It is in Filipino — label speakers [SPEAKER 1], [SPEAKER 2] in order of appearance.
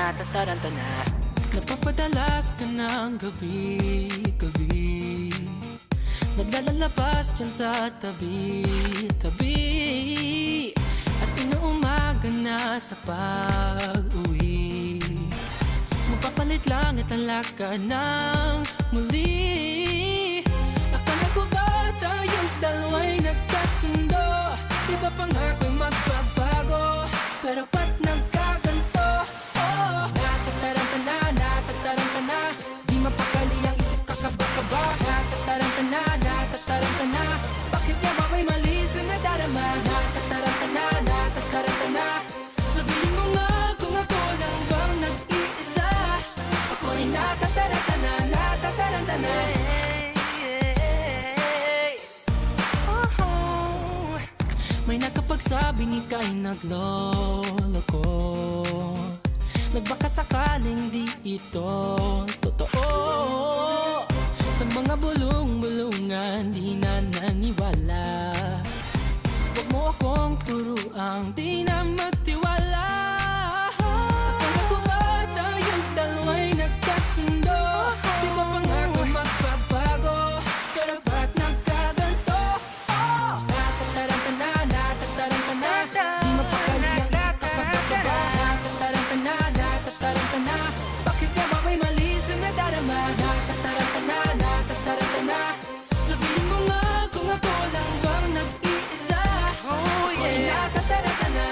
[SPEAKER 1] natataranta na.
[SPEAKER 2] Napapadalas ka ng gabi-gabi, naglalabas dyan sa tabi-tabi, at inuumaga na sa pag-uwi. Magpapalit lang at alaka ng muli. Akala ko ba tayong dalawa'y nagkasundo? Di ba pangako'y magbabago? Pero ba't nagkaganto? Oh, natataranta na, di mapakali ang isip kakaba-kaba. Natataranta na, bakit nga ba may mali sa nadarama? Natataranta na, sabihin mo nga kung ako lang bang nag-iisa. Ako'y natataranta na. May nakapagsabing ika'y nagloloko, nagbaka sakaling di ito totoo. Sa mga bulong-bulungan di na naniwala, huwag mo akong turuang di na magtiwala. Akala ko ba tayong dalawa'y nagkasundo? Di ba pangako magbabago? Pero ba't nagkaganto? Oh, natataranta na, di mapakali ang isip kakababa. Natataranta na, bakit nga ba may mali sa nadarama? Natataranta na, sabihin mo nga kung ako lang bang nag-iisa. Ako'y natataranta na.